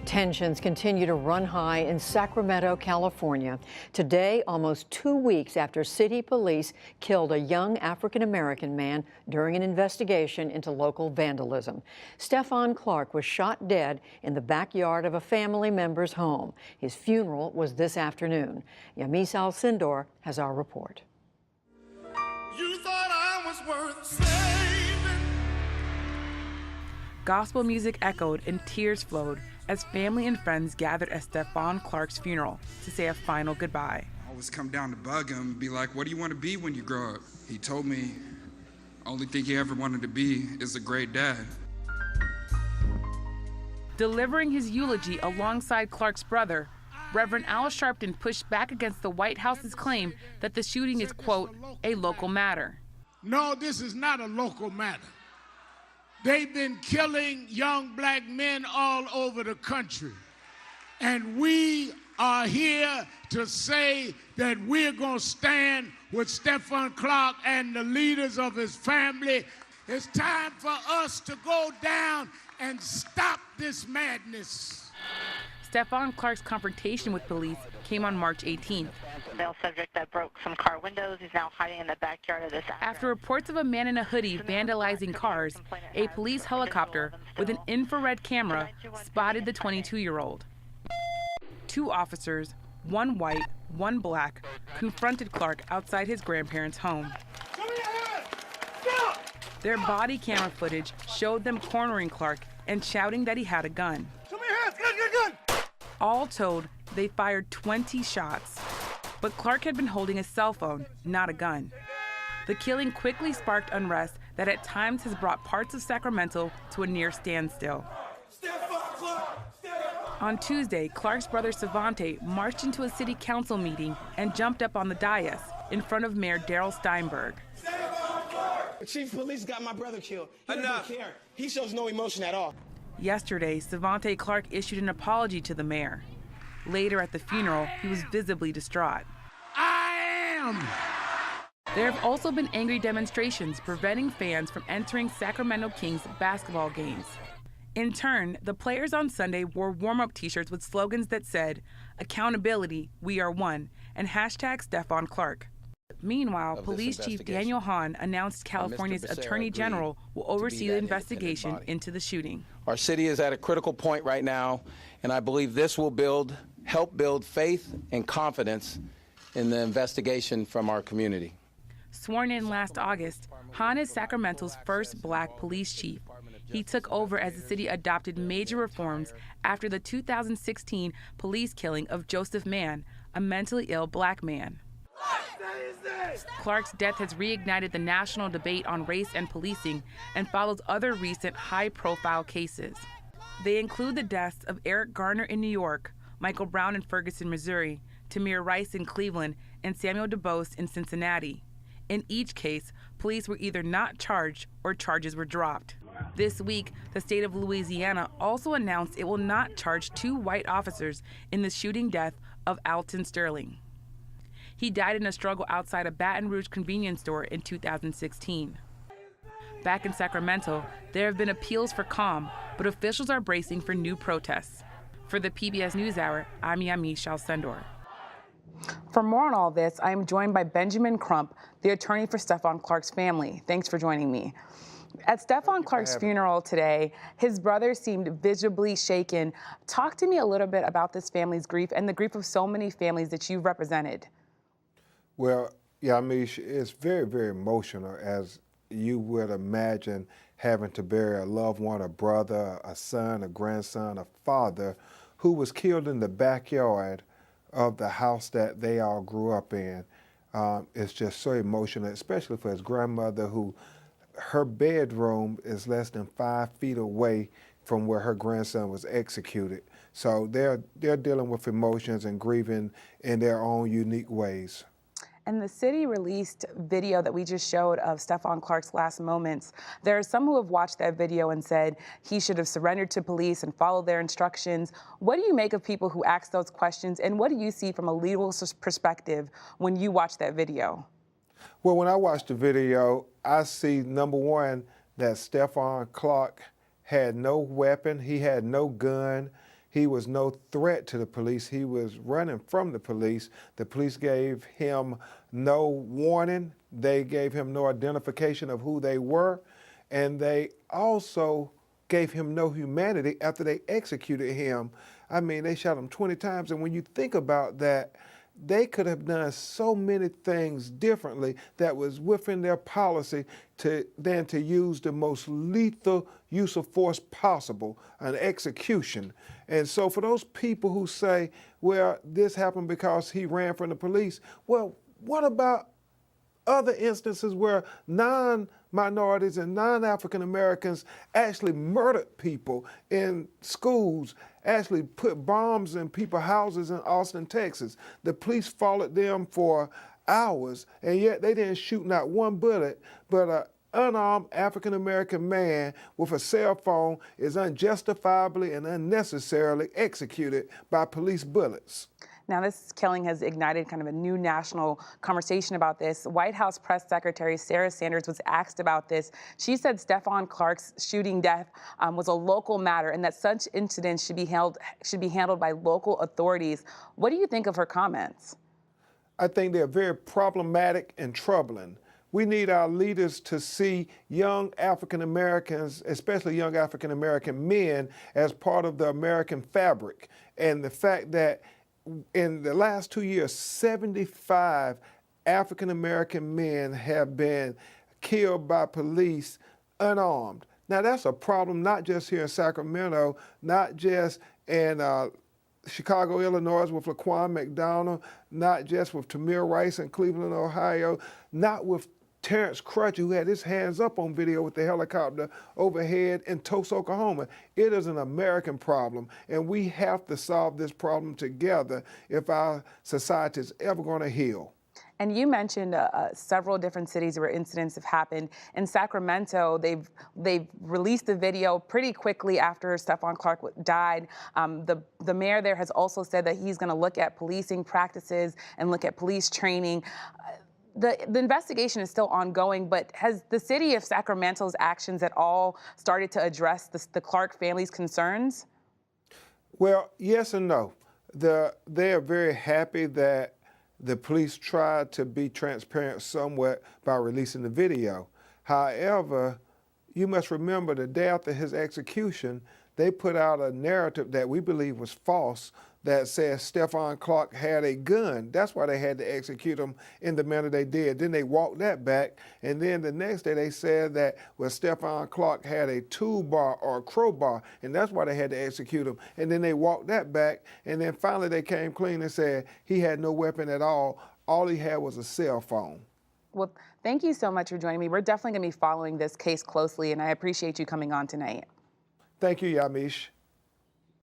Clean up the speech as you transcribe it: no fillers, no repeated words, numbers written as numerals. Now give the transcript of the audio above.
Tensions continue to run high in Sacramento, California. Today, almost 2 weeks after city police killed a young African-American man during an investigation into local vandalism. Stephon Clark was shot dead in the backyard of a family member's home. His funeral was this afternoon. Yamiche Alcindor has our report. You thought I was worth saving. Gospel music echoed and tears flowed as family and friends gathered at Stephon Clark's funeral to say a final goodbye. I always come down to bug him and be like, what do you want to be when you grow up? He told me only thing he ever wanted to be is a great dad. Delivering his eulogy alongside Clark's brother, Reverend Al Sharpton pushed back against the White House's claim that the shooting is, quote, a local matter. No, this is not a local matter. They've been killing young black men all over the country. And we are here to say that we're going to stand with Stephon Clark and the leaders of his family. It's time for us to go down and stop this madness. Stephon Clark's confrontation with police came on March 18th. Male subject that broke some car windows. He's now hiding in the backyard of this address. After reports of a man in a hoodie vandalizing cars, a police helicopter with an infrared camera spotted the 22-year-old. 2 officers, one white, one black, confronted Clark outside his grandparents' home. Their body camera footage showed them cornering Clark and shouting that he had a gun. All told, they fired 20 shots. But Clark had been holding a cell phone, not a gun. The killing quickly sparked unrest that at times has brought parts of Sacramento to a near standstill. On Tuesday, Clark's brother Savante marched into a city council meeting and jumped up on the dais in front of Mayor Darrell Steinberg. The chief of police got my brother killed. He doesn't care. He shows no emotion at all. Yesterday, Savante Clark issued an apology to the mayor. Later at the funeral, he was visibly distraught. I am. There have also been angry demonstrations preventing fans from entering Sacramento Kings basketball games. In turn, the players on Sunday wore warm-up t-shirts with slogans that said, "Accountability, we are one," and hashtag Stephon Clark. Meanwhile, Police Chief Daniel Hahn announced California's Attorney General will oversee the investigation into the shooting. Our city is at a critical point right now, and I believe this will help build faith and confidence in the investigation from our community. Sworn in last August, Hahn is Sacramento's first black police chief. He took over as the city adopted major reforms after the 2016 police killing of Joseph Mann, a mentally ill black man. Clark's death has reignited the national debate on race and policing and follows other recent high-profile cases. They include the deaths of Eric Garner in New York, Michael Brown in Ferguson, Missouri, Tamir Rice in Cleveland, and Samuel DuBose in Cincinnati. In each case, police were either not charged or charges were dropped. This week, the state of Louisiana also announced it will not charge 2 white officers in the shooting death of Alton Sterling. He died in a struggle outside a Baton Rouge convenience store in 2016. Back in Sacramento, there have been appeals for calm, but officials are bracing for new protests. For the PBS NewsHour, I'm Yamiche Alcindor. For more on all this, I am joined by Benjamin Crump, the attorney for Stephon Clark's family. Thanks for joining me. At Stephon Clark's funeral today, his brother seemed visibly shaken. Talk to me a little bit about this family's grief and the grief of so many families that you've represented. Well, Yamiche, it's very, very emotional, as you would imagine, having to bury a loved one, a brother, a son, a grandson, a father, who was killed in the backyard of the house that they all grew up in. It's just so emotional, especially for his grandmother, who her bedroom is less than 5 feet away from where her grandson was executed. So they're dealing with emotions and grieving in their own unique ways. And the city released video that we just showed of Stephon Clark's last moments. There are some who have watched that video and said he should have surrendered to police and followed their instructions. What do you make of people who ask those questions, and what do you see from a legal perspective when you watch that video? Well, when I watch the video, I see, number one, that Stephon Clark had no weapon, he had no gun, He was no threat to the police. He was running from the police. The police gave him no warning. They gave him no identification of who they were. And they also gave him no humanity after they executed him. I mean, they shot him 20 times. And when you think about that, they could have done so many things differently that was within their policy than to use the most lethal use of force possible, an execution. And so for those people who say, well, this happened because he ran from the police, well, what about other instances where non-minorities and non-African Americans actually murdered people in schools, actually put bombs in people's houses in Austin, Texas? The police followed them for hours, and yet they didn't shoot not one bullet, but an unarmed African American man with a cell phone is unjustifiably and unnecessarily executed by police bullets. Now, this killing has ignited kind of a new national conversation about this. White House Press Secretary Sarah Sanders was asked about this. She said Stephon Clark's shooting death was a local matter and that such incidents should be handled by local authorities. What do you think of her comments? I think they're very problematic and troubling. We need our leaders to see young African Americans, especially young African American men, as part of the American fabric. And the fact that in the last 2 years, 75 African American men have been killed by police unarmed. Now that's a problem not just here in Sacramento, not just in Chicago, Illinois with Laquan McDonald, not just with Tamir Rice in Cleveland, Ohio, not with Terrence Crutcher, who had his hands up on video with the helicopter overhead in Tulsa, Oklahoma. It is an American problem, and we have to solve this problem together if our society is ever going to heal. And you mentioned several different cities where incidents have happened. In Sacramento, they've released the video pretty quickly after Stephon Clark died. The mayor there has also said that he's going to look at policing practices and look at police training. The investigation is still ongoing, but has the city of Sacramento's actions at all started to address the Clark family's concerns? Well, yes and no. They are very happy that the police tried to be transparent somewhat by releasing the video. However, you must remember the day after his execution, they put out a narrative that we believe was false that says Stephon Clark had a gun. That's why they had to execute him in the manner they did. Then they walked that back, and then the next day they said that Stephon Clark had a toolbar or a crowbar, and that's why they had to execute him. And then they walked that back, and then finally they came clean and said he had no weapon at all. All he had was a cell phone. Well, thank you so much for joining me. We're definitely going to be following this case closely, and I appreciate you coming on tonight. Thank you, Yamiche.